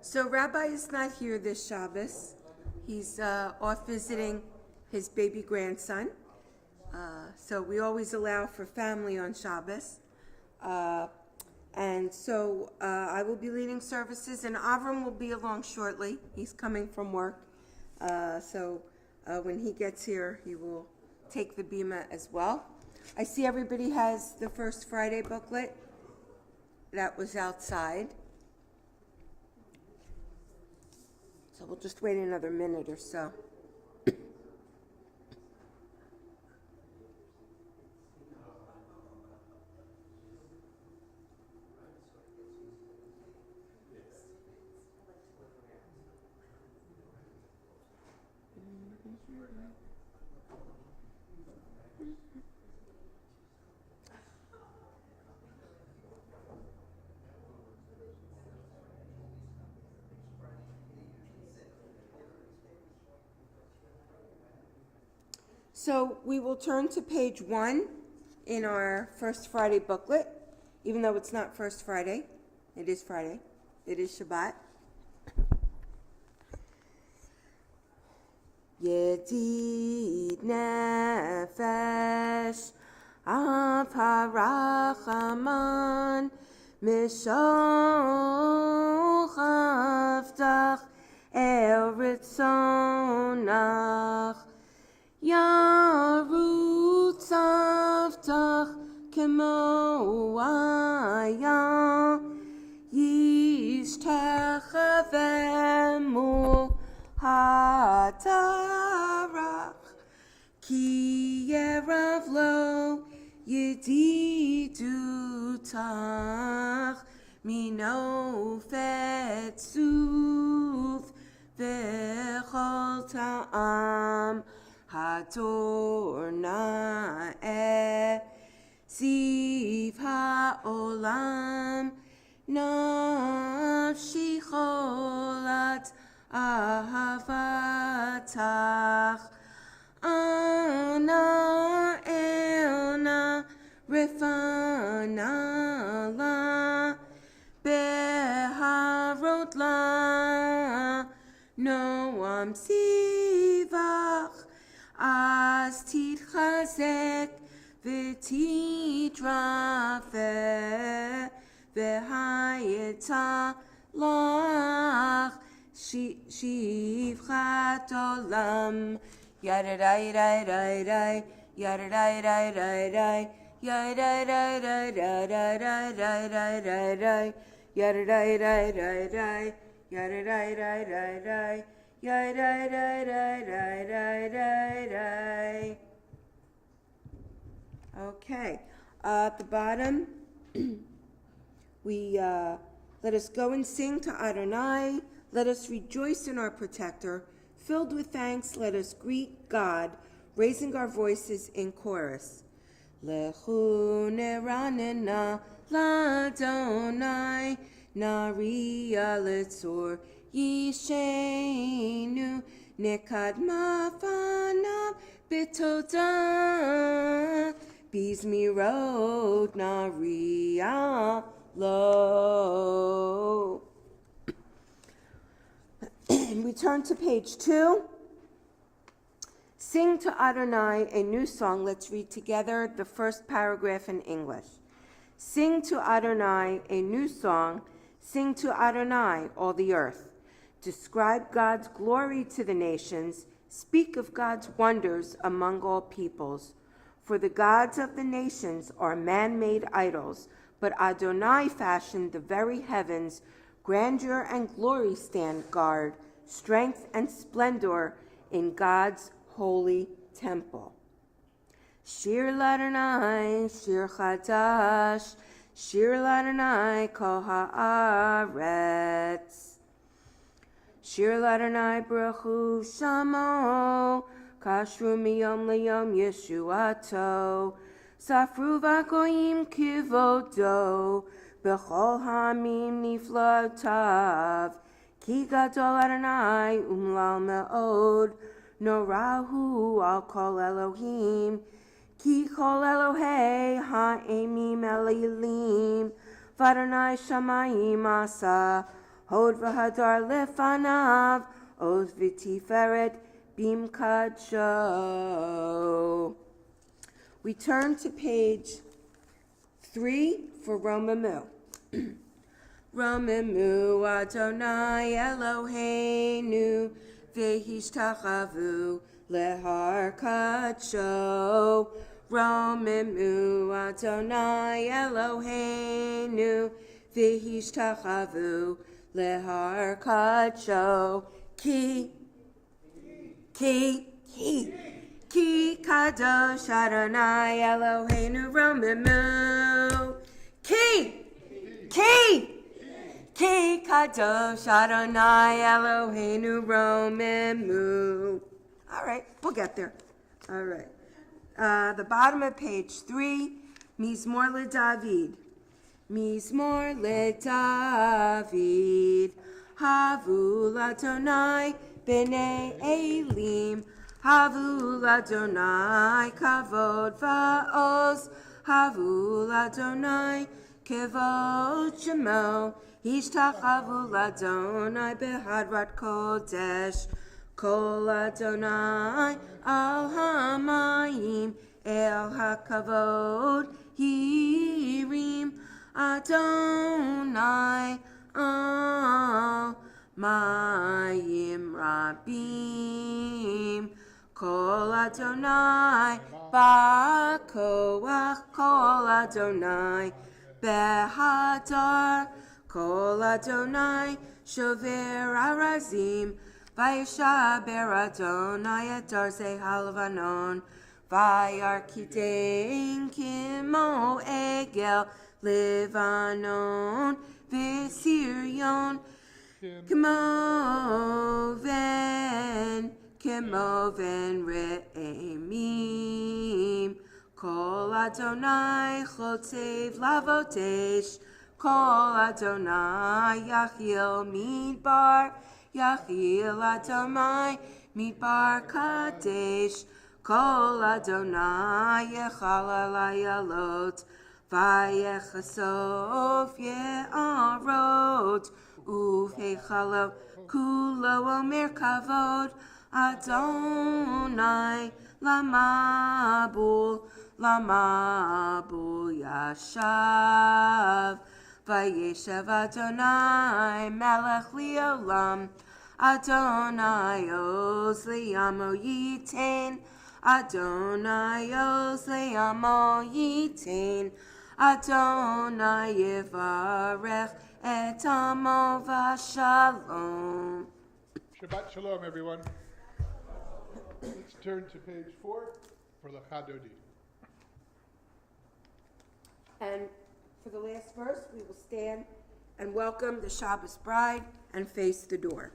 So Rabbi is not here this Shabbos. He's off visiting his baby grandson. So we always allow for family on Shabbos. And so I will be leading services, and Avram will be along shortly. He's coming from work. So when he gets here, he will take the bima as well. I see everybody has the First Friday booklet. That was outside. So we'll just wait another minute or so. So we will turn to page 1 in our First Friday booklet, even though it's not First Friday. It is Friday. It is Shabbat. Yedid nefesh av harachaman mishol chavtach el ritzonach Yarutz avtach kemo aya yishtechavemu hatarach ki yerav lo yedidutach mino fetzuv v'chol ta'am Hador na'eh ziv ha'olam nafshi cholat ahavatach ana elna refana la beharot la noam sivach As titchazek v'tidrafe v'hayeta lach shivchat olam yadadai dai dai dai yadadai dai dai dai yadadai dai dai dai dai dai dai dai dai yadadai dai dai dai yadadai dai dai dai Yai dai dai dai dai dai dai dai. Okay, at the bottom, we let us go and sing to Adonai. Let us rejoice in our protector. Filled with thanks, let us greet God, raising our voices in chorus. Lechu neranena ladonai naria letzor. Yishenu nekadma fanav bitoda bizmirot naria lo. We turn to page 2. Sing to Adonai a new song. Let's read together the first paragraph in English. Sing to Adonai a new song. Sing to Adonai, all the earth. Describe God's glory to the nations. Speak of God's wonders among all peoples. For the gods of the nations are man-made idols, but Adonai fashioned the very heavens. Grandeur and glory stand guard, strength and splendor in God's holy temple. Shir l'Adonai, shir chadash, shir l'Adonai kol haaretz. Shir l'Adonai brachu shamo, kashru miyom liyom yeshuato, safru v'goyim kivodo, b'chol hamim niflotav, ki gadol Adonai umlal me'od, norahu al kol Elohim, ki kol Elohei ha'emim elilim, v'Adonai shamayim asa, Hod v'hadar lefanav, Oz v'tiferet bimkadsho. We turn to page 3 for Romamu. Romamu Adonai Eloheinu v'hishtachavu lehar kadsho. Romamu Adonai Eloheinu v'hishtachavu lehar kadsho. Ki kadosh Adonai Eloheinu Romamu. Ki kadosh Adonai Eloheinu Romamu. All right, we'll get there. All right. The bottom of page 3, Mizmor LeDavid. Mizmor LeDavid. Havu l'Adonai b'nei Elim. Havu l'Adonai kavod va'oz. Havu l'Adonai kevod shemo. Ishtachavu l'Adonai behadrat kodesh. Kol Adonai al hamayim el hakavod hirim. Adonai al mayim rabim. Kol Adonai ba'koach. Kol Adonai behadar. Kol Adonai shover arazim. Vayishaber Adonai et darzei halvanon. Vayarkitein kimo egel Levanon. V'sirion kimo ven re'emim. Kol Adonai chotzev lavotesh. Kol Adonai yachil midbar. Yachil Adonai midbar kadesh. Kol Adonai yechal alayalot. Vayechasov ye'arot. Uv'hechalo kulo omer kavod. Adonai lamabul yashav. Vayeshav Adonai melech liolam. Adonai oz li'amo yitain. Adonai oz li'amo yitain. Adonai yivarech et amo v'shalom. Shabbat Shalom, everyone. Let's turn to page 4 for the Chadodi. And for the last verse, we will stand and welcome the Shabbos bride and face the door.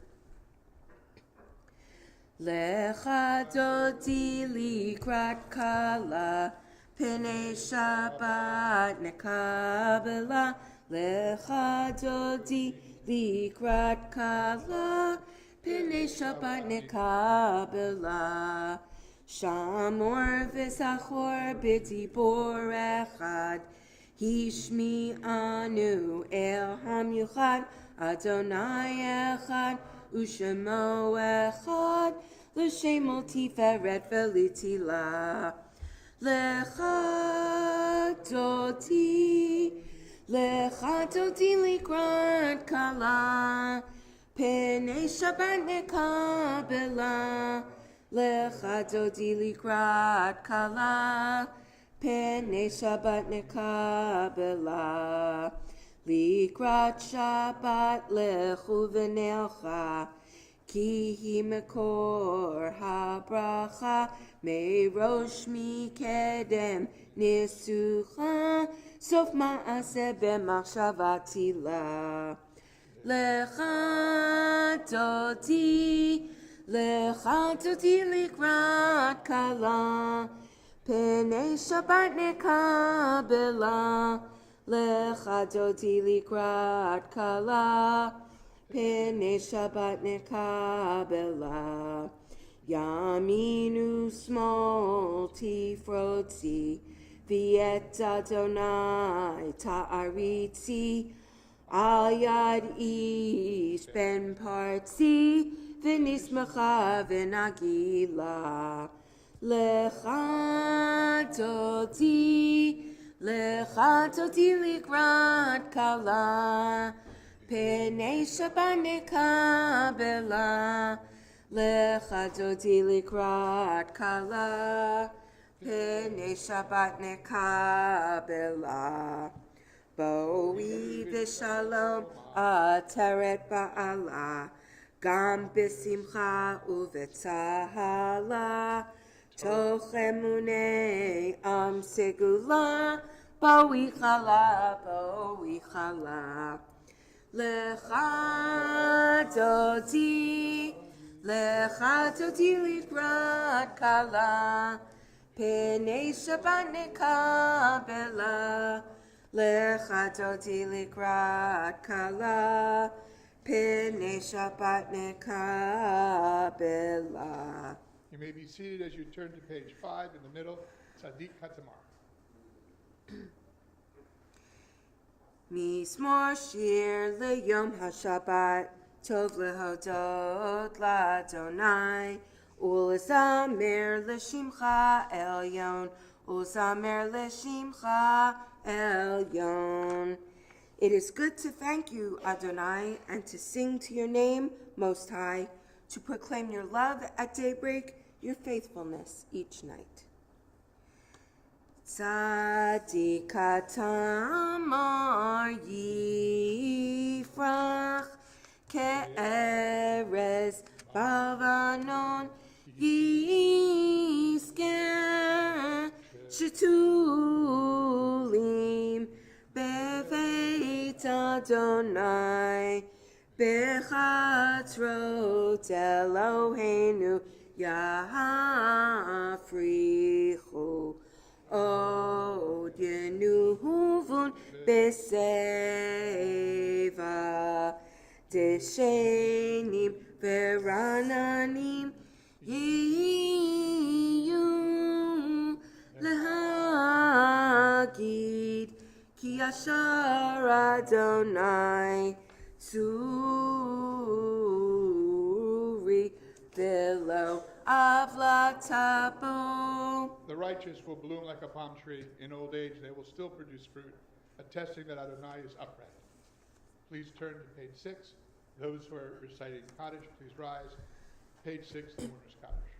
Lecha dodi likrat kala, pnei Shabbat nekabela. Lecha dodi likrat kala, pnei Shabbat nekabela. Shamor v'sachor b'dibor echad. Hishmi anu el hamyuchad. Adonai echad. Ushemo echad, l'shemol tiferet v'litila. Lecha dodi likrat kala, pnei Shabbat nekabela. Lecha dodi likrat kala, pnei Shabbat nekabela. Likrat Shabbat lechu v'nelcha, ki hi mekor habracha, merosh mikedem nisucha, sof ma'aseh b'machshavati la. Lecha dodi likrat kala, pnei Shabbat nekabela. Lecha dodi likrat kala, pnei Shabbat nekabela. Yaminu smol tifrotzi, v'et Adonai ta'aritzi. Al yad ish ben partzi v'nismacha v'nagila. Lecha toti likrat kala. Penei Shabbat nekabela. Lecha toti likrat kala. Penei Shabbat nekabela. Boi v'shalom ateret ba'ala, gam b'simcha u'v'tzahala, toch emunei am segula, boi chala, lecha toti likrat kala, penei Shabbat nekabela. Lecha toti likrat kala, penei Shabbat nekabela. You may be seated as you turn to page 5 in the middle, Tzaddik Katamar. Mismor shir leyom haShabbat, tov lehodot ladonai, ulezamer l'shimcha elyon, ulezamer l'shimcha elyon. It is good to thank you, Adonai, and to sing to your name, Most High, to proclaim your love at daybreak, your faithfulness each night. Tzaddik Katamar yifrach ke'erez bavanon yisker shetulim beveit Adonai bechatzrot Eloheinu yafrichu od yenuvun beseva deshenim verananim yiyu lehagid ki yashar Adonai suri velo avlatapo. The righteous will bloom like a palm tree. In old age, they will still produce fruit, attesting that Adonai is upright. Please turn to page 6. Those who are reciting Kaddish, please rise. Page 6, the mourner's Kaddish.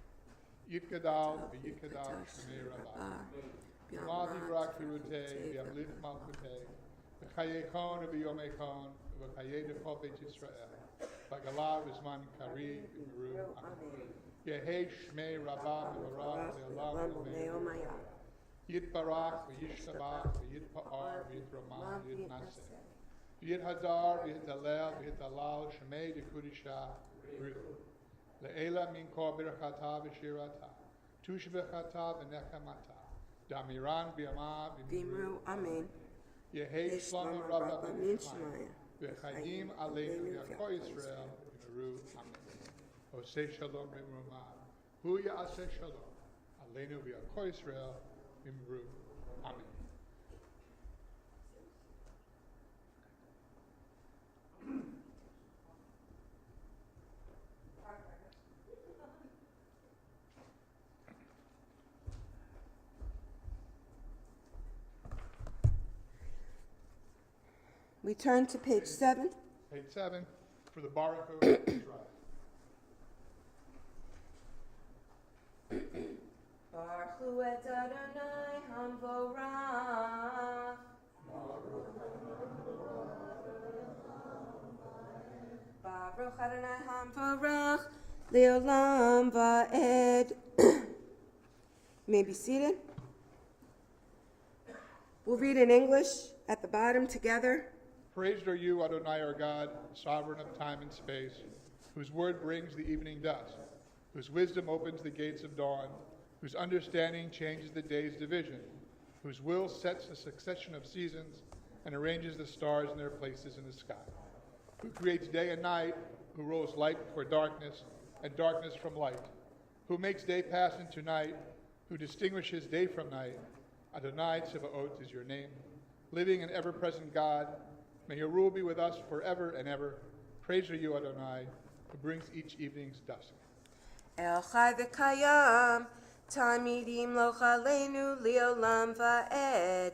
Yitkadal, v'yitkadal, shmei rabah. V'madi b'rak firutei, v'yamlit malchutei. V'chayechon, v'yomechon, v'chayei dechol beit Yisrael. V'galav v'zman kari, v'meru. Amen. Yehei shmei rabah, v'barach, v'olam, v'meru. Yitbarach, v'yishtabach, v'yitpa'ar, v'yitramah, v'yitnaseh. V'yithadar, v'yithalel, v'yithalal, shmei dekudisha, v'ruch. Le'ela min kol birchata v'shirata. Tush v'chata v'nechamata. Damiran v'yama V'imru, Amen. Yehei shlom rabba b'nishmaya. V'chayim aleinu v'yakol Yisrael v'meru. Amen. Oseh shalom v'mruma. Hu ya'aseh shalom. Aleinu v'yakol Yisrael v'meru. Amen. We turn to page 7. Page 7 for the Baruch Hu Israel. Baruch hu et Adonai hamvorach. Baruch Adonai hamvorach leolam va'ed. You may be seated. We'll read in English at the bottom together. Praised are you, Adonai our God, sovereign of time and space, whose word brings the evening dusk, whose wisdom opens the gates of dawn, whose understanding changes the day's division, whose will sets a succession of seasons and arranges the stars in their places in the sky, who creates day and night, who rolls light before darkness and darkness from light, who makes day pass into night, who distinguishes day from night. Adonai Tzevaot is your name, living and ever-present God, May your rule be with us forever and ever. Praise are you, Adonai, who brings each evening's dusk. El Chai v'Kayam, Tamidim Lo Chaleinu Leolam Va'ed,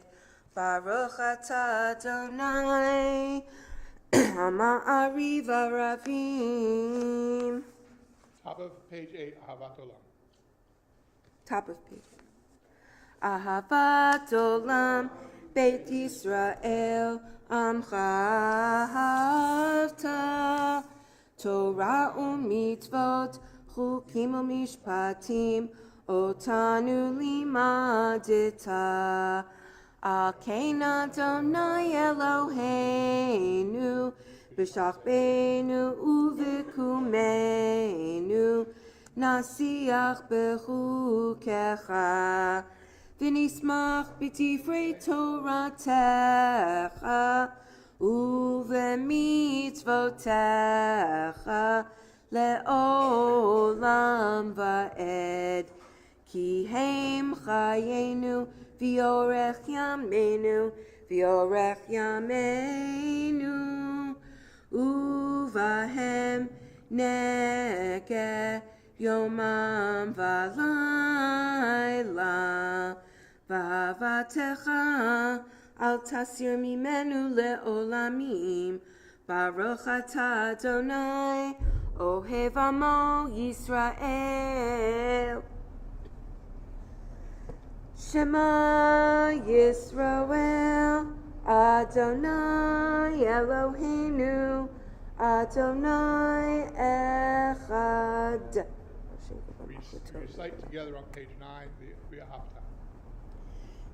Baruch Atah Adonai, Ha'ma'ari v'Ravim. Top of page 8, Ahavat Olam. Top of page. Ahavat Olam, Beit Yisrael, Amcha Ahavta, Torah u'mitzvot, Chukim u'mishpatim, Otanu limadita. Al Kein Adonai Eloheinu, B'shachbeinu u'v'kumeinu, Nasiach b'chukecha, V'nismach b'divrei Toratecha, u'v'mitzvotecha, Le'olam va'ed. Ki heim chayenu, v'yorech yameinu, v'yorech yameinu, uvahem neke yomam v'layla, v'avatecha al tasir mimenu le'olamim, Baruch atah Adonai, ohev amo Yisrael. Shema Yisrael, Adonai Eloheinu, Adonai Echad. Recite together on page 9, the Ahavta.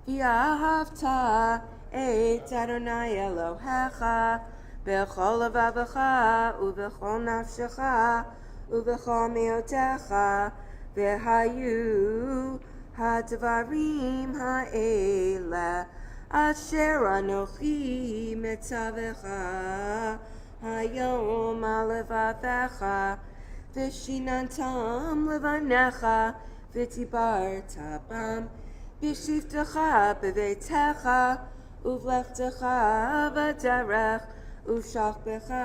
V'ahavta et Adonai Elohecha, b'chol levavecha, u'b'chol nafshecha, u'b'chol meotecha, v'hayu Hadvarim ha'ela, asher anochi metzavecha, hayom alevavecha, v'shinantam levanecha, v'tibarta bam, b'shivtecha b'veitecha, uvlechtecha v'derech, uv'shachbecha,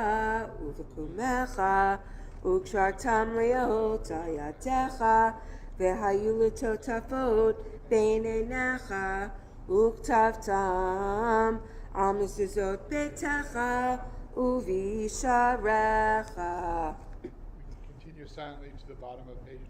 uv'kumecha, u'kshartam leot ayadecha, V'hayu l'totafot bein einecha, uktavtam al mezuzot beitecha uvisharecha. We can continue silently to the bottom of page 9.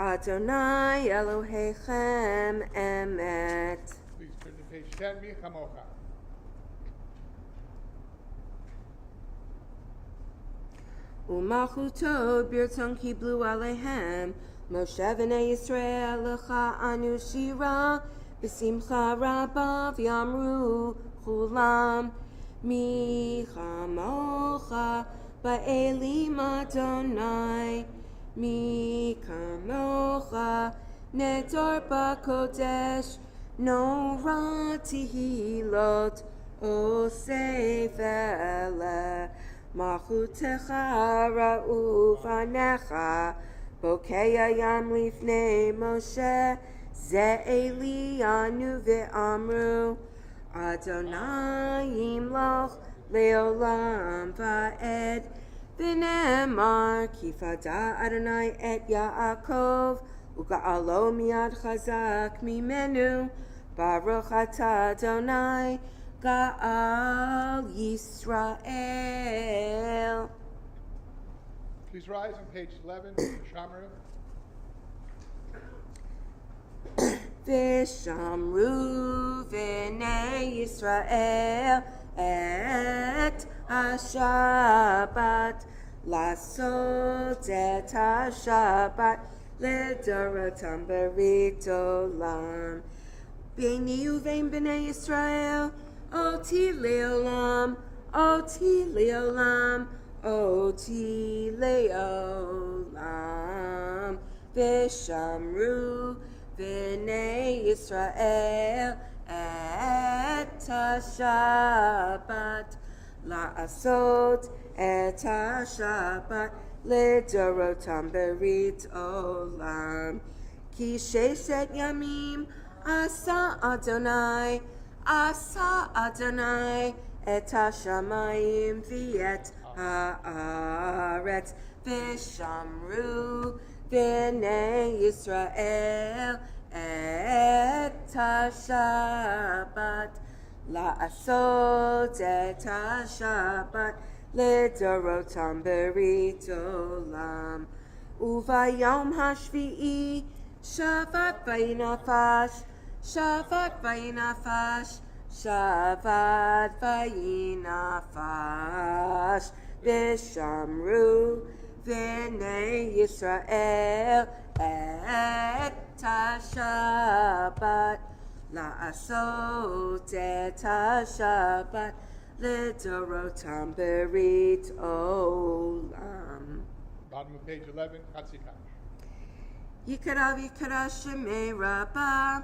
Adonai Elohechem emet. Please turn to page 10, Mi Chamocha. U'malchuto birton kiblu alehem, Moshe v'nei Yisrael lecha anu shira, b'simcha rabba v'yamru chulam, mi chamocha ba'elim Adonai, mi kamocha nedor ba'kodesh, no ra tihilot osef ele. Malchutecha ra'u v'anecha, bokei hayam lifnei Moshe, ze eli anu ve'amru, Adonai yimloch leolam va'ed, v'ne'emar ki fada Adonai et Yaakov, uga'alo miyad chazak mimenu, Baruch atah Adonai, Ga'al Yisrael. Please rise on page 11, Shamru. V'shamru v'nei Yisrael et ha-Shabbat, lasot et ha-Shabbat לדורתם ברית עולם. ביני ובין בני ישראל, אותי לעולם, אותי לעולם, oti leolam v'shamru v'nei Yisrael et ha-shabbat la'asot et ha-shabbat לדורותם ברית עולם. כי ששת ימים עשה אדוני את השמיים ואת הארץ, ושמרו בני ישראל את השבת, לעשות את השבת לדורותם ברית עולם. וביום השביעי שבת וינפש, שבת וינפש, שבת וינפש, ושמרו בני ישראל את השבת, לעשות את השבת לדורותם ברית עולם. Bottom of page 11, Chatzikash. יקרא ויקרא שמי רבה,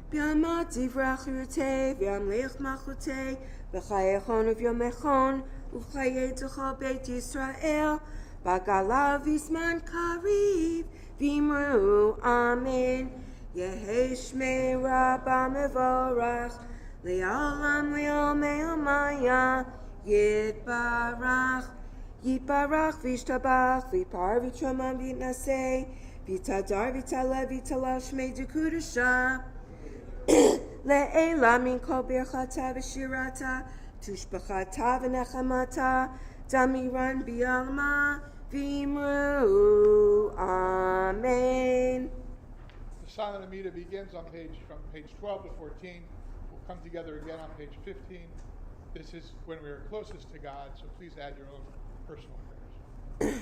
ביום דברי חירותי וימליך מלכותי, בחייכון וביומכון ובחיי כל בית ישראל, בגלה בזמן קריב, ואמרו אמן. יהי שמי רבה מבורך, לעולם לעולמי עלמיה, יתברך. יתברך וישתבח, ויפאר ויתרומם ויתנשא, ויתהדר ויתעלה ויתעלה שמי דקודשה. לעילה מן כל ברכתה ושירתה, תושבחתה ונחמתה, דמירן בעלמה, ואמרו אמן. The silent Amida begins on from page 12 to 14. We'll come together again on page 15. This is when we are closest to God, so please add your own personal prayers.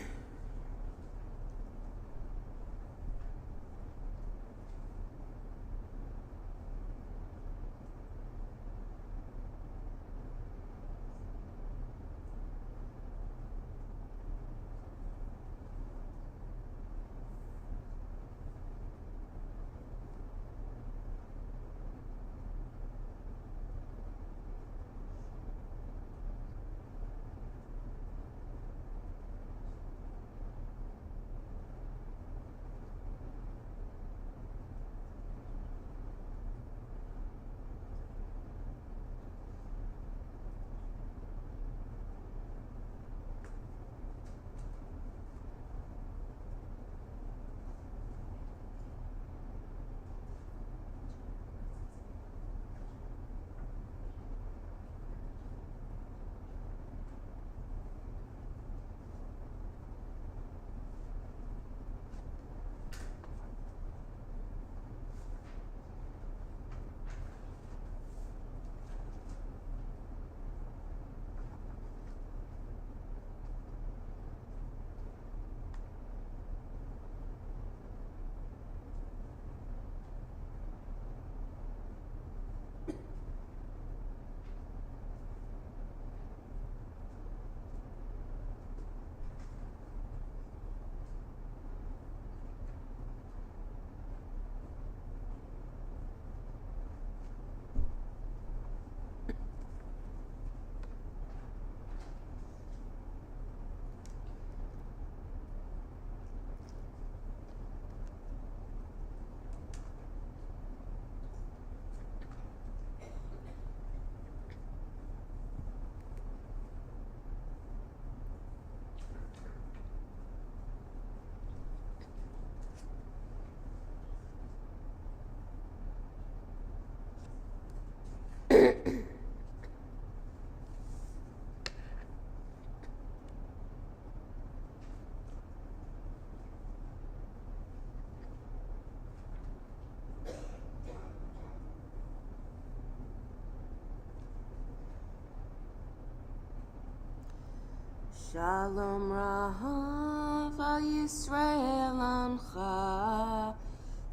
Shalom Rahav al Yisrael Amcha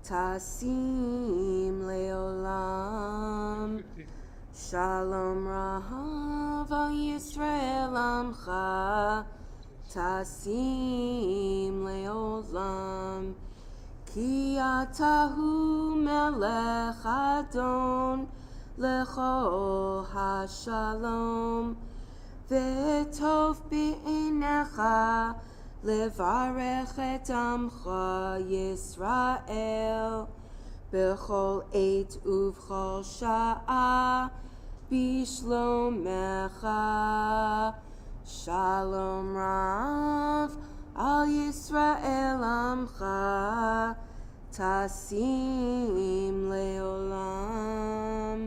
Tasim Leolam. 15. Shalom Rahav al Yisrael Amcha tasim leolam. Ki atahu melech adon lechol hashalom. V'tov b'einecha levarech et amcha Yisrael b'chol eit uv'chol sha'a b'shlomecha. Shalom Rav al Yisrael amcha tasim leolam.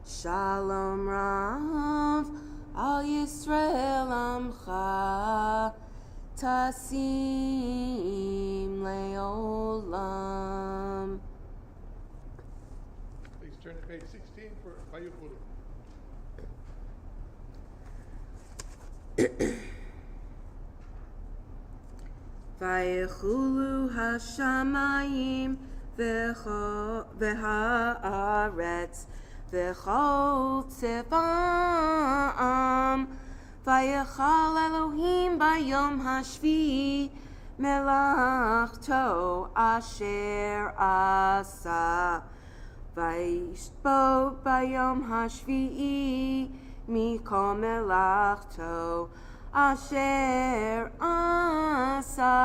Shalom Rav al Yisrael amcha tasim leolam. Please turn to page 16 for Vayuchulu. Vayechulu hashamayim v'haaretz v'chol tzevam. Vayechal Elohim bayom hashvi'i melachto asher asa. Vayishbo bayom hashvi'i mikol melachto asher asa.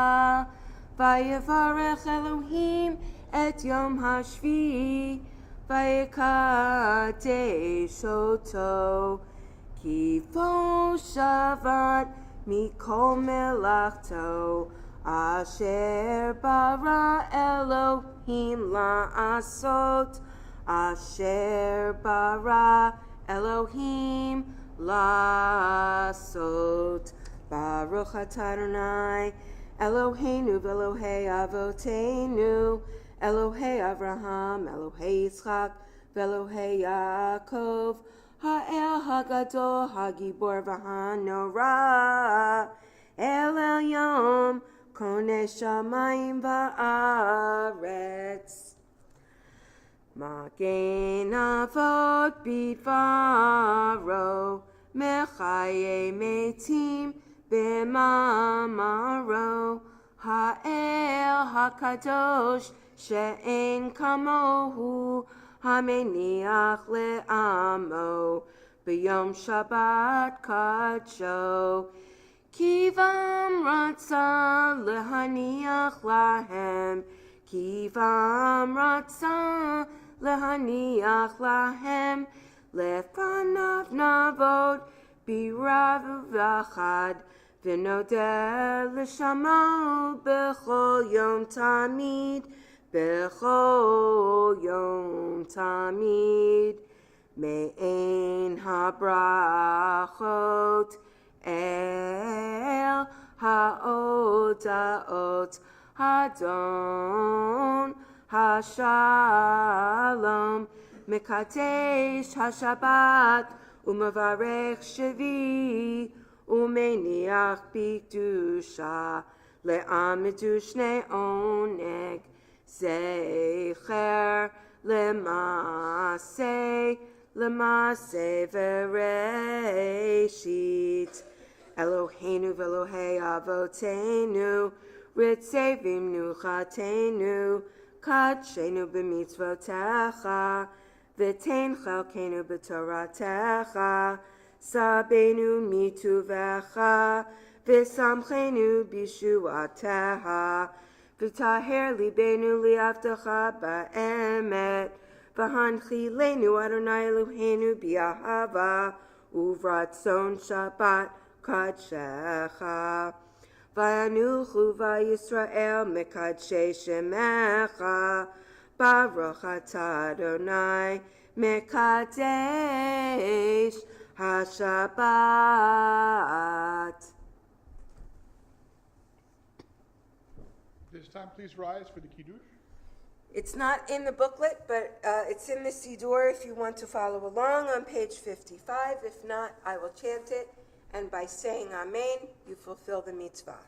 Vayevarech Elohim et yom hashvi'i vayekadesh oto. Ki vo shavat mikol melachto asher bara Elohim la'asot. Asher bara Elohim la'asot. Baruch atah Adonai Eloheinu v'Elohei Avoteinu, Elohei Avraham, Elohei Yitzchak, v'Elohei Yaakov, Ha'el Hagadol, Hagibor v'Hanora, El Elyon, Konei Shamayim va'aretz. Magen Avot bidvaro, Mechaye Metim b'mamaro, Ha'el HaKadosh she'en kamohu, Hameniach le'amo, B'yom Shabbat kadsho. Kivam ratza lehaniach lahem, Kivam ratza lehaniach lahem, Lefanav navod birav v'achad, V'nodeh l'shamo b'chol yom tamid, B'chol yom tamid. Me'en habrachot el ha'odaot hadon hashalom, Mekadesh hashabat umavarech shvi, Umeniach b'kedusha le'amidu shnei oneg, Zecher lemase v'reshit. Eloheinu v'Elohei Avoteinu, Ritzevim nuchatenu, Kadshenu b'mitzvotecha, V'tein chalkenu b'toratecha, Sabenu mituvecha, V'samchenu b'shuatecha, V'taher libenu li'avtecha ba'emet, V'hanchilenu Adonai Eloheinu b'ahava, Uvratzon Shabbat kadshecha. V'yanuchu v'Yisrael mekadshei shemecha, Baruch atah Adonai mekadesh haShabbat. This time, please rise for the Kiddush. It's not in the booklet, but it's in the Siddur if you want to follow along on page 55. If not, I will chant it, and by saying Amen, you fulfill the mitzvah.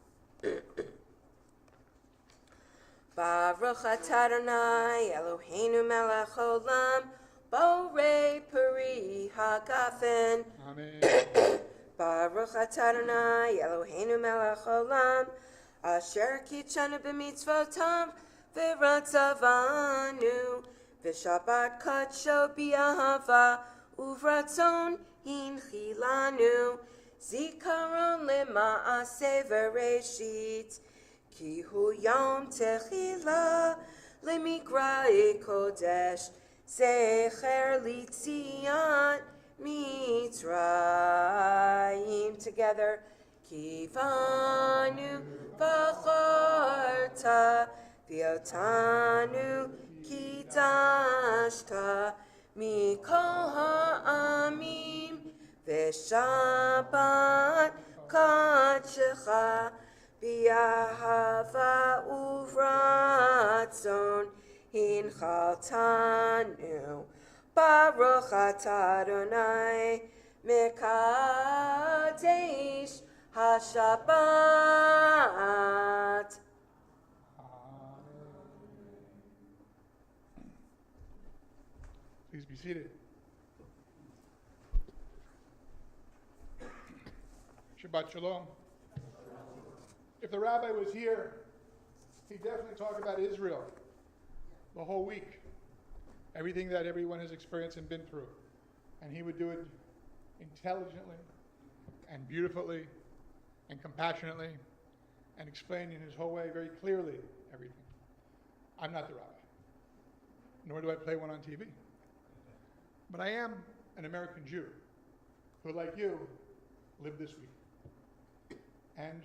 Baruch atah Adonai Eloheinu melech olam, borei peri hagafen, Amen. Baruch atah Adonai Eloheinu melech haolam, asher kitshanu b'mitzvotav v'ratzavanu, v'shabbat kadsho b'ahava uvratzon hinchilanu, zikaron lema'aseh v'reshit, ki hu yom techila lemikra kodesh, zecher litzion Mitzrayim. Together, Kivanu bacharta v'otanu kidashta mikol ha'amim v'shabbat kadshecha b'ahava uvratzon hinchaltanu. Baruch atah Adonai mekadesh hashabbat. Please be seated. Shabbat Shalom. If the rabbi was here, he'd definitely talk about Israel the whole week. Everything that everyone has experienced and been through. And he would do it intelligently and beautifully and compassionately and explain in his whole way very clearly everything. I'm not the rabbi, nor do I play one on TV. But I am an American Jew who, like you, lived this week. And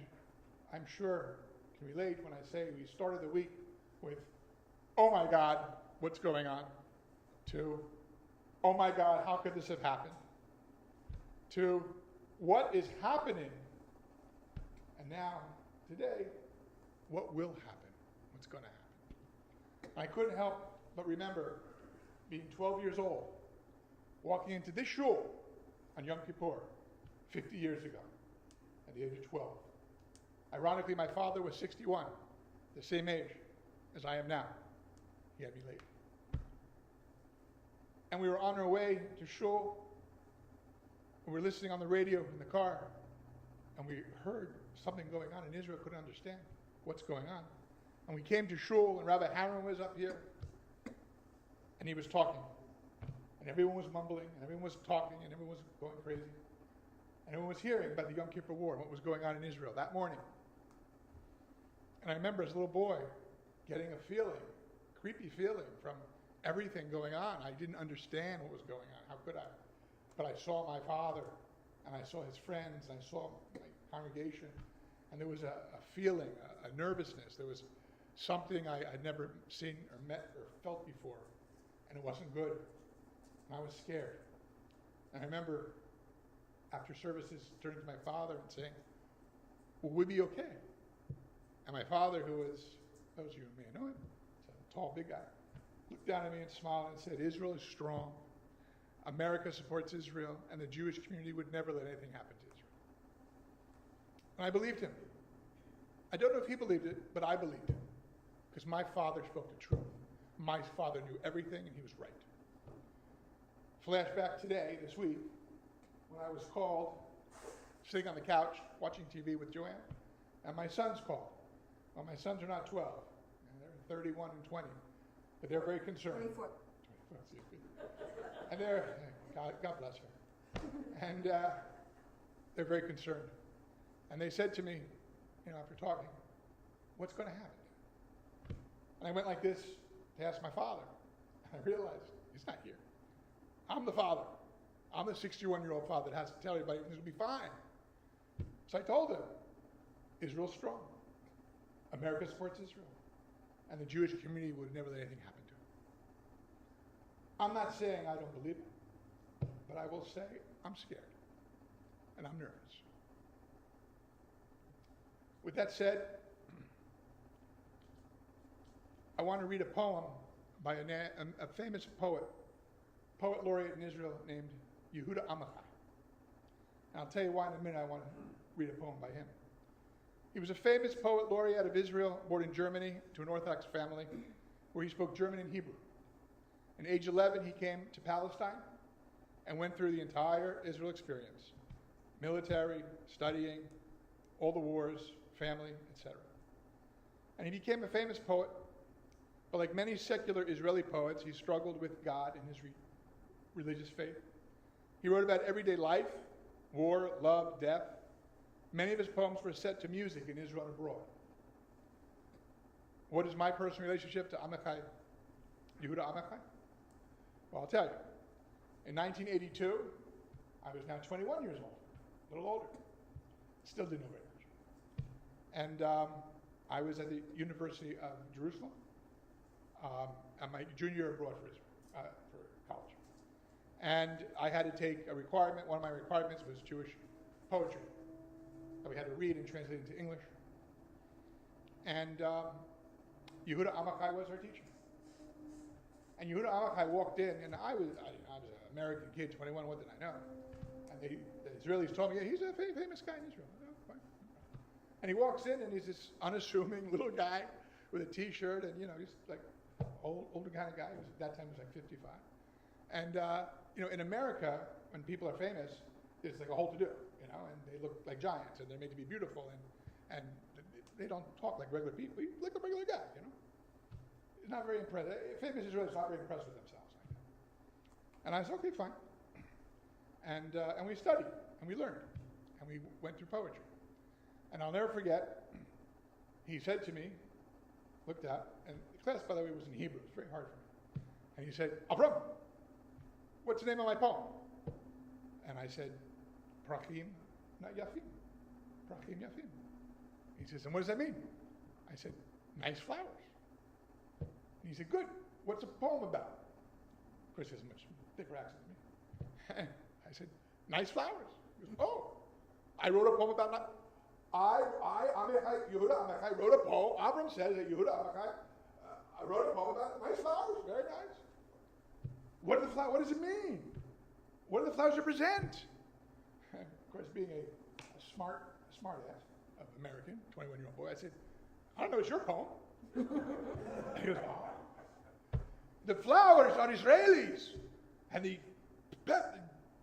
I'm sure can relate when I say we started the week with, oh my God, what's going on? To, oh my God, how could this have happened? To, what is happening? And now, today, what will happen? What's going to happen? I couldn't help but remember being 12 years old, walking into this shul on Yom Kippur 50 years ago, at the age of 12. Ironically, my father was 61, the same age as I am now. He had me late. And we were on our way to shul, and we were listening on the radio in the car, and we heard something going on in Israel, couldn't understand what's going on. And we came to shul, and Rabbi Haran was up here, and he was talking. And everyone was mumbling, and everyone was talking, and everyone was going crazy. And everyone was hearing about the Yom Kippur War and what was going on in Israel that morning. And I remember as a little boy getting a feeling, a creepy feeling from everything going on. I didn't understand what was going on. How could I? But I saw my father, and I saw his friends, and I saw my congregation, and there was a feeling, a nervousness. There was something I'd never seen or met or felt before, and it wasn't good. And I was scared. And I remember after services turning to my father and saying, will we be okay? And my father, who was, those of you who may know him, he's a tall, big guy, looked down at me and smiled and said, Israel is strong. America supports Israel, and the Jewish community would never let anything happen to Israel. And I believed him. I don't know if he believed it, but I believed him. Because my father spoke the truth. My father knew everything, and he was right. Flashback today, this week, when I was called, sitting on the couch, watching TV with Joanne, and my sons called. Well, my sons are not 12, and they're 31 and 20, but they're very concerned. 24. And they're, God bless her. And they're very concerned. And they said to me, after talking, what's going to happen? And I went like this to ask my father. And I realized he's not here. I'm the father. I'm the 61-year-old father that has to tell everybody everything's going to be fine. So I told him, Israel's strong. America supports Israel. And the Jewish community would never let anything happen to it. I'm not saying I don't believe it, but I will say I'm scared. And I'm nervous. With that said, I want to read a poem by a famous poet laureate in Israel named Yehuda Amichai. And I'll tell you why in a minute I want to read a poem by him. He was a famous poet laureate of Israel, born in Germany to an Orthodox family where he spoke German and Hebrew. At age 11, he came to Palestine and went through the entire Israel experience. military, studying, all the wars, family, etc. And he became a famous poet, but like many secular Israeli poets, he struggled with God and his religious faith. He wrote about everyday life, war, love, death. Many of his poems were set to music in Israel and abroad. What is my personal relationship to Amichai, Yehuda Amichai? Well, I'll tell you. In 1982, I was now 21 years old, a little older. Still didn't know very much. And I was at the University of Jerusalem on my junior year abroad for college. And I had to take a requirement. One of my requirements was Jewish poetry that we had to read and translate into English. And Yehuda Amichai was our teacher. And Yehuda Amichai walked in, and I was an American kid, 21, what did I know? And the Israelis told me, yeah, he's a famous guy in Israel. Oh, fine. And he walks in, and he's this unassuming little guy with a T-shirt, and he's like older kind of guy. At that time, he was like 55. And in America, when people are famous, there's like a whole to do, and they look like giants, and they're made to be beautiful, and they don't talk like regular people. He's like a regular guy, He's not very impressed. Famous Israelis not very impressed with themselves. And I said, okay, fine. And we studied, and we learned, and we went through poetry. And I'll never forget, he said to me, looked out, and the class, by the way, was in Hebrew. It was very hard for me. And he said, Avram, what's the name of my poem? And I said, Prachim, not Yafim. Prachim Yafim. He says, and what does that mean? I said, nice flowers. And he said, good. What's the poem about? Of course, he has a much thicker accent than me. I said, nice flowers. He goes, oh, I wrote a poem about Amichai, Yehuda Amichai wrote a poem. Avram says that Yehuda Amichai, I wrote a poem about nice flowers. Very nice. What does it mean? What do the flowers represent? Of course, being a smart ass of American, 21-year-old boy, I said, I don't know, it's your poem. He goes, oh. The flowers are Israelis, and the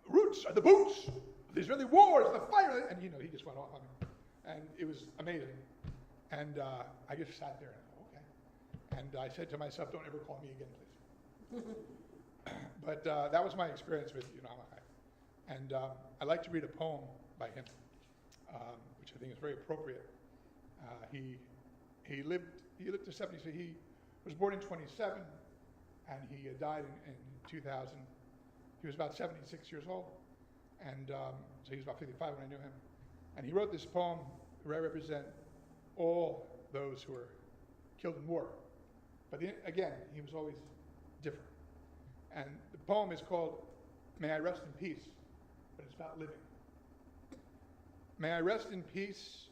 roots are the boots of the Israeli wars, the fire, and he just went off on me. And it was amazing. And I just sat there and I thought, okay. And I said to myself, don't ever call me again, please. But that was my experience with Amichai. And I'd like to read a poem by him, which I think is very appropriate. He lived to 70, so he was born in 27, and he died in 2000. He was about 76 years old, and so he was about 55 when I knew him. And he wrote this poem to represent all those who were killed in war. But again, he was always different. And the poem is called May I Rest in Peace, but it's about living. May I rest in peace,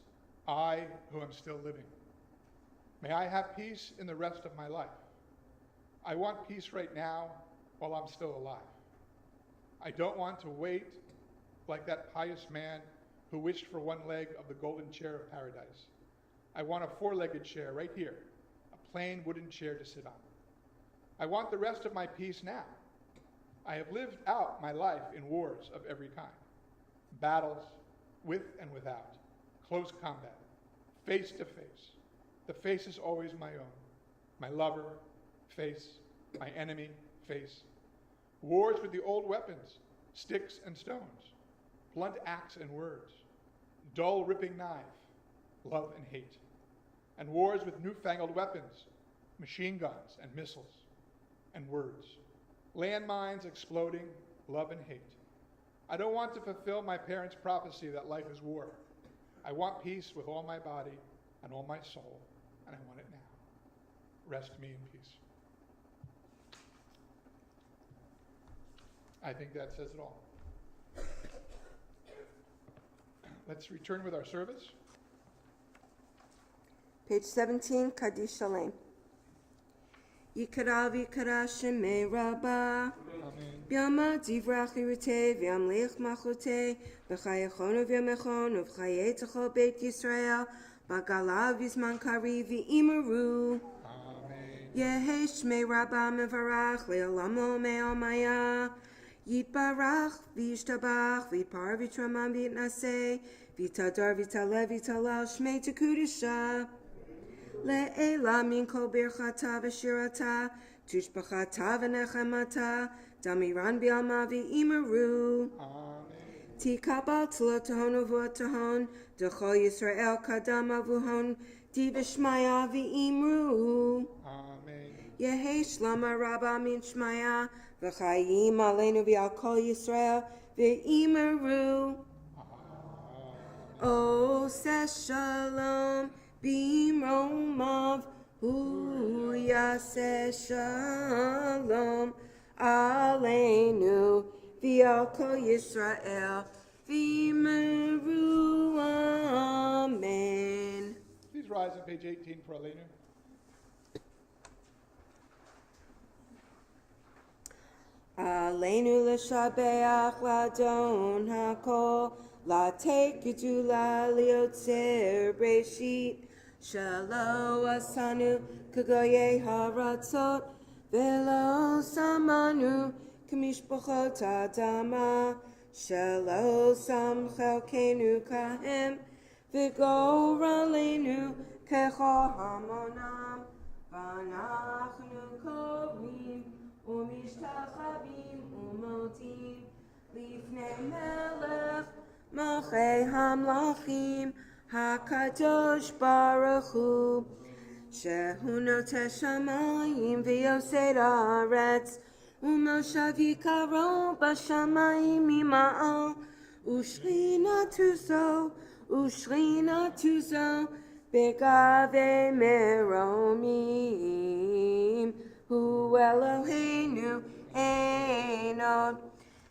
I who am still living. May I have peace in the rest of my life. I want peace right now while I'm still alive. I don't want to wait like that pious man who wished for one leg of the golden chair of paradise. I want a four-legged chair right here, a plain wooden chair to sit on. I want the rest of my peace now. I have lived out my life in wars of every kind. Battles, with and without, close combat, face to face. The face is always my own. My lover, face, my enemy, face. Wars with the old weapons, sticks and stones, blunt axe and words, dull ripping knife, love and hate. And wars with newfangled weapons, machine guns and missiles, and words. Landmines exploding, love and hate. I don't want to fulfill my parents' prophecy that life is war. I want peace with all my body and all my soul, and I want it now. Rest me in peace. I think that says it all. Let's return with our service. Page 17, Kaddish Shalem. Yikara v'yikara shemei Rabbah. B'yama divrach yirutei v'yamlich machutei v'chayachonu v'yamechonu v'chayetecho beit Yisrael b'gala v'zman kari v'imaru. Yehi shmei Rabbah mevarach le'olamo me'omaya Yitbarach, v'yishtabach, v'yitpar v'yitramam v'yitnaseh, v'yitadar v'yitaleh v'yitalal shmei tekudisha. Le'ela min kol birchata v'shirata, tushbachata v'nechamata, damiran bi'alma v'imeru. Amen. Tikabal tlotahon uvotahon, dechol Yisrael kadam avuhon, divishmaya v'imru. Amen. Yehi shlama rabba min shmaya, v'chayim aleinu v'al kol Yisrael, v'imeru. O se shalom, b'imromav, hu yaseh shalom, aleinu, v'al kol Yisrael, v'imeru. Amen. Please rise on page 18 for Aleinu. Aleinu l'shabeach l'adon hakol, la'tek gedula liotzer breshit, shelo asanu kagoye haratzot, velo samanu kamishpachot adama, shelo sam chelkenu kahem, v'goralenu kechol hamonam, v'anachnu korim, ומשתחווים ומודים לפני מלך מלכי המלכים הקדוש ברוך הוא שהוא נוטה שמיים ויוסד הארץ ומושב יקרו בשמיים ממעל ושכינתו זו בגבי מרומים Hu Eloheinu Einod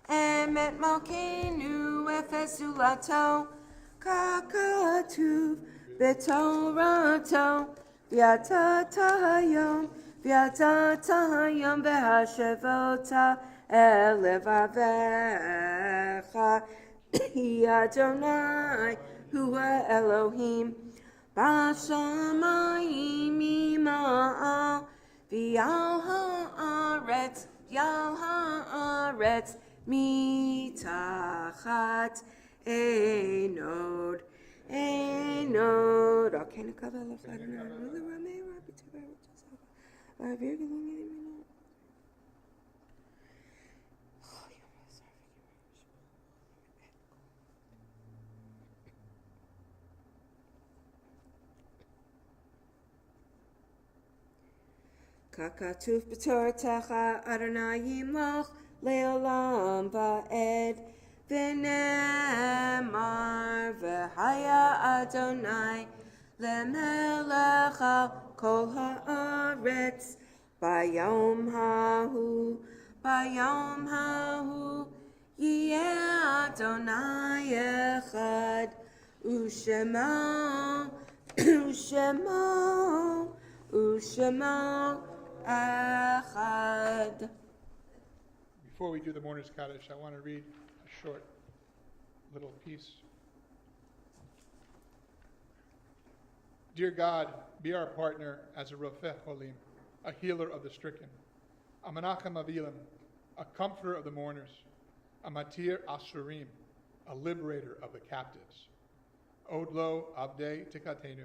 Emet Malkeinu Efesulato Kakatuv Betorato V'atatayom V'hashevota Elevavecha Hi Adonai Hu Elohim Bashamayim Ima'al V'yal ha'aretz mitachat enod. Okay, nekavel l'chadonai, really ramei rabbi tevaret yourself. V'avir gelung yimino. Kakatuf b'tortecha Adonai yimloch le'olam va'ed v'nemar v'haya Adonai le'melech al kol ha'aretz bayom hahu yeh Adonai echad u'shemo Echad. Before we do the Mourner's Kaddish, I want to read a short little piece. Dear God, be our partner as a Rofeh Cholim, a healer of the stricken, a Menachem Avilim, a comforter of the mourners, a Matir Asurim, a liberator of the captives. Od lo Abdei Tikatenu.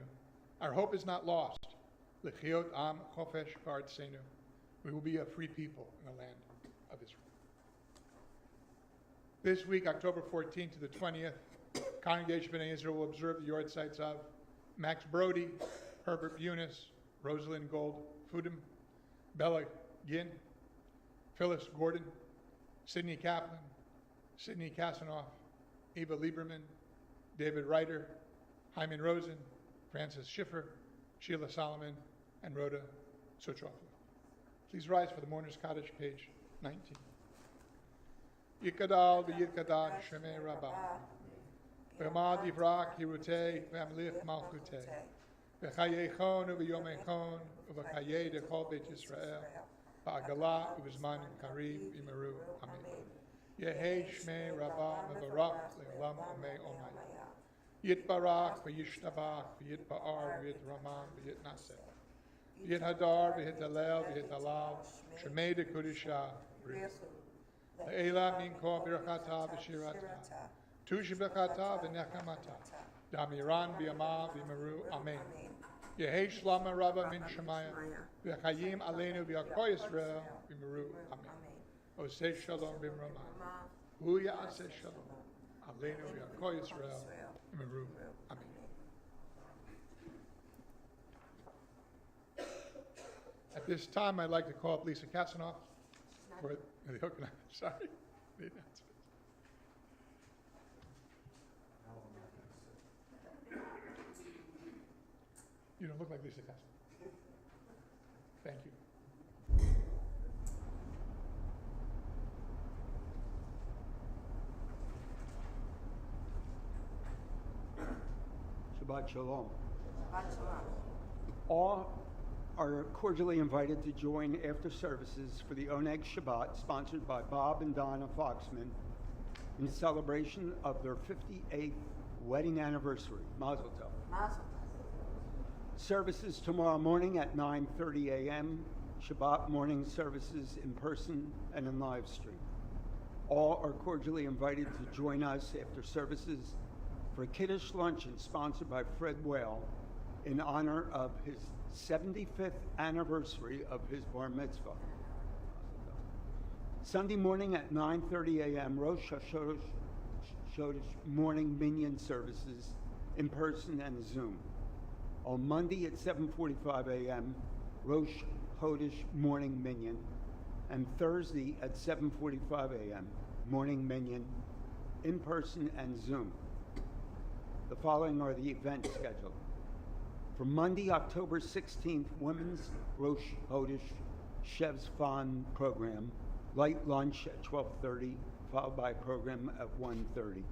Our hope is not lost. L'chiot am chofesh k'artzenu. We will be a free people in the land of Israel. This week, October 14th to the 20th, Congregation B'nai Israel will observe the yard sites of Max Brody, Herbert Eunice, Rosalind Gold Fudum, Bella Ginn, Phyllis Gordon, Sidney Kaplan, Sidney Kasanoff, Eva Lieberman, David Reiter, Hyman Rosen, Francis Schiffer, Sheila Solomon, and Rhoda Sochofla. Please rise for the Mourner's Kaddish, page 19. Yikadal v'yikadal shemei rabbah. V'amad yivrak hirutei v'amlich malchutei. V'chayechon u'v'yomechon u'v'chayei dechol beit Yisrael. V'agala u'v'zman karib imeru. Amen. Yehei shmei rabbah mevarach le'olam amei omai. Yitbarach v'yishtabach v'yitba'ar v'yitramam v'yitnaseh. V'yithadar v'yithalel v'yithalal shemei dekudisha. Le'ela min kol birchata v'shirata. Tu shebechata v'nechamata. Damiran b'yama v'meru. Amen. Yehi shlama rava min shemaya. V'chayim aleinu v'yakol Yisrael v'meru. Amen. Oseh shalom b'mrama. Hu ya'aseh shalom. Aleinu v'yakol Yisrael v'meru. Amen. At this time, I'd like to call up Lisa Katsanoff for the sorry, the announcements. You don't look like Lisa Katsanoff. Thank you. Shabbat Shalom. All are cordially invited to join after services for the Oneg Shabbat, sponsored by Bob and Donna Foxman, in celebration of their 58th wedding anniversary. Mazel tov. Mazel Services tomorrow morning at 9:30 a.m. Shabbat morning services in person and in live stream. All are cordially invited to join us after services for a Kiddush luncheon sponsored by Fred Whale in honor of his 75th anniversary of his bar mitzvah. Sunday morning at 9:30 a.m. Rosh Hashodesh morning minyan services in person and Zoom. On Monday at 7:45 a.m. Rosh Chodesh morning minyan, and Thursday at 7:45 a.m. morning minyan in person and Zoom. The following are the events scheduled. For Monday, October 16th, Women's Rosh Chodesh Chef's Fun program, light lunch at 12:30, followed by a program at 1:30.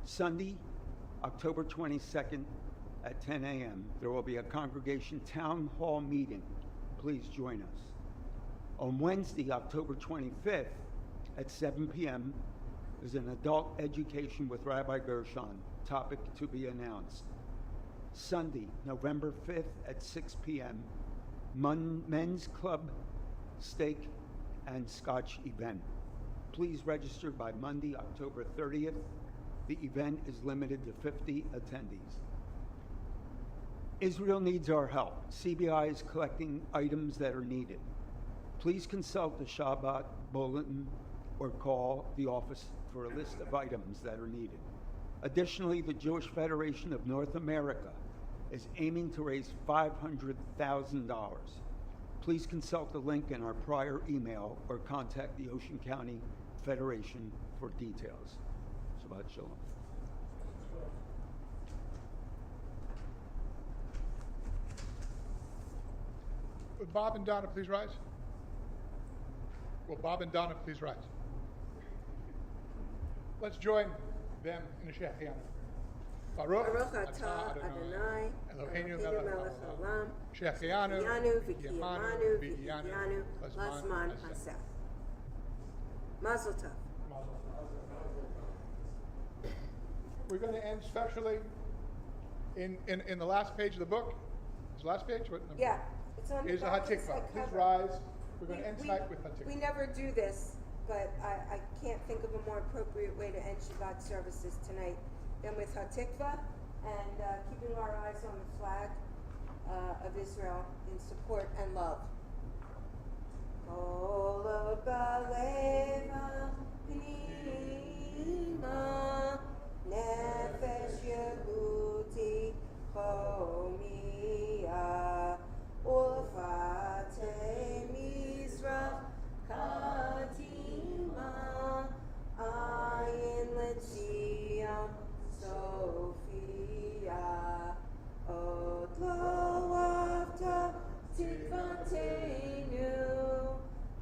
Sunday, October 22nd at 10 a.m., there will be a congregation town hall meeting. Please join us. On Wednesday, October 25th at 7 p.m., there's an adult education with Rabbi Gershon, topic to be announced. Sunday, November 5th at 6 p.m., Men's Club Steak and Scotch event. Please register by Monday, October 30th. The event is limited to 50 attendees. Israel needs our help. CBI is collecting items that are needed. Please consult the Shabbat bulletin or call the office for a list of items that are needed. Additionally, the Jewish Federation of North America is aiming to raise $500,000. Please consult the link in our prior email or contact the Ocean County Federation for details. Shabbat Shalom. Would Bob and Donna please rise? Will Bob and Donna please rise? Let's join them in the Shechianu. Baruch atah Adonai Eloheinu melech haolam Shechianu v'kiyamanu v'hiyanu Lasman Hasef. Mazel tov. We're going to end specially in the last page of the book. Is the last page? What number? Yeah, it's on the Is a back. It's Hatikvah. the Please cover. rise. We're going to end tonight with We Hatikvah. never do this, but I can't think of a more appropriate way to end Shabbat services tonight than with Hatikvah and keeping our eyes on the flag of Israel in support and love. Kol baleva pnima nefesh yehuti chomia ulfate mizrach katima ayin letzion Sophia od lo avta tikvatenu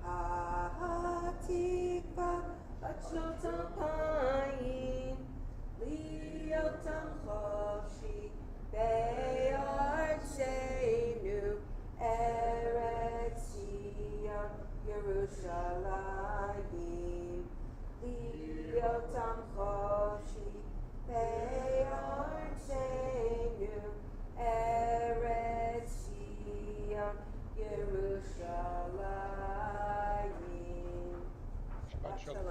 ha-ha-tikva b'shot apayim liyotam chofshi be'artzenu Eretz Zion Yerushalayim liyotam chofshi be'artzenu Eretz Zion Yerushalayim. Shabbat Shalom.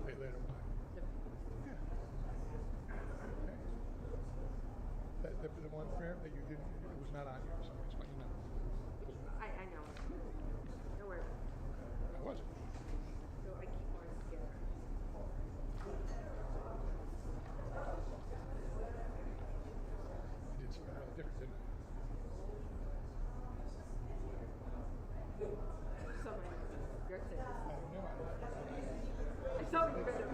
Wait, later. Yeah. Okay. The one prayer that you didn't, it was not on here, so I just want you to know. I know. Don't worry. I wasn't. So I keep ours together. I did something really different, didn't I? So my yours says. I don't know. I saw you read it.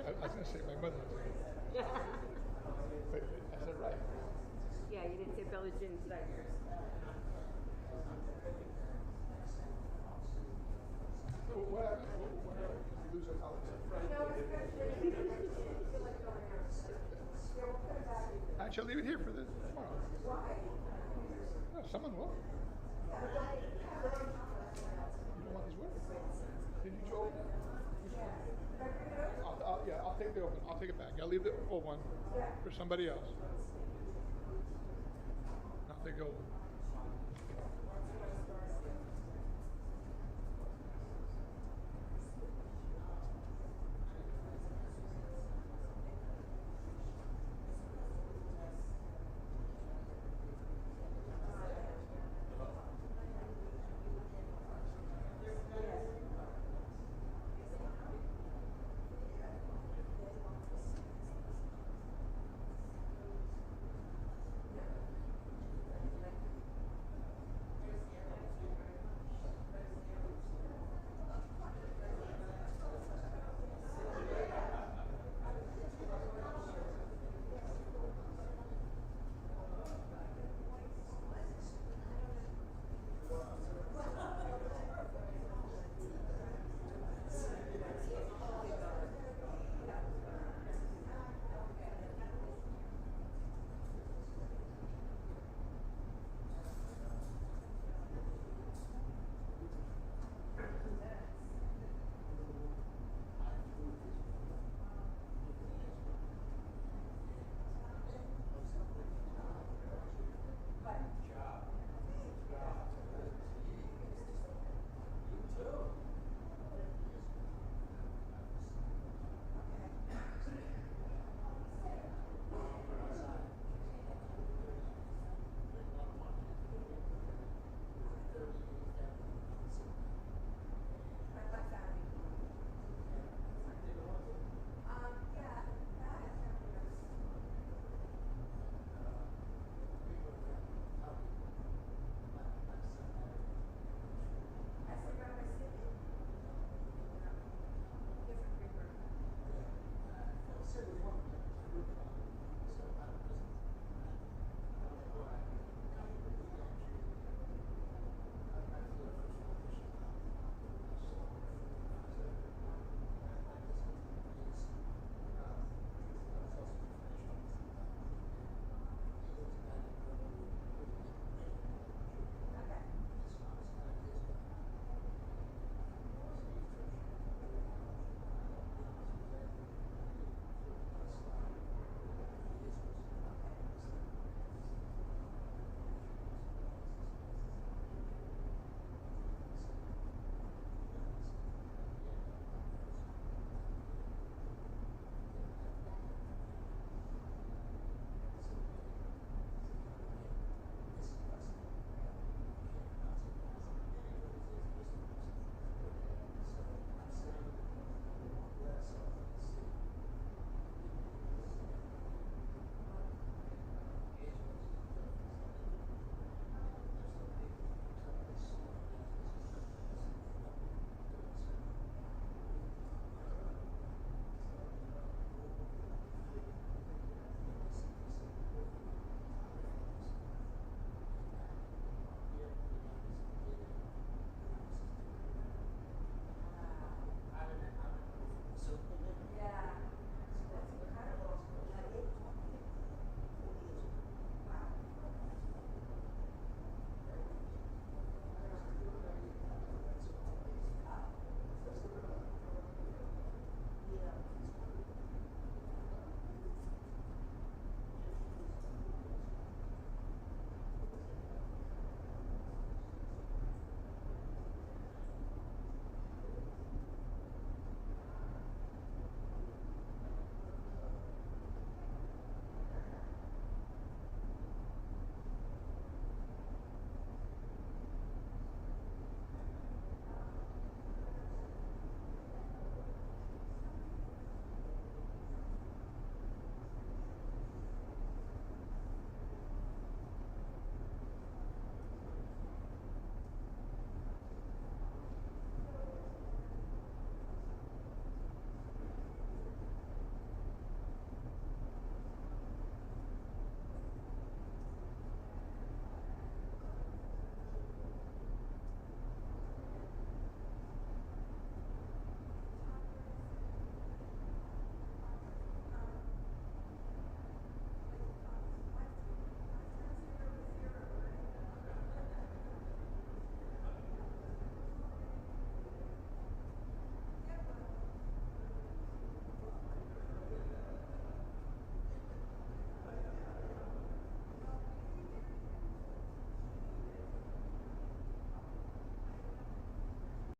I was going to say my mother was like, but I said right. Yeah, you didn't say Village Insight. What happened? What happened? Did you lose a college? Actually, I'll leave it here for the tomorrow. Why? No, someone will. You don't want these words? Did you open it? I'll take the open. I'll take it back. I'll leave the old one for somebody else. I'll take the old one.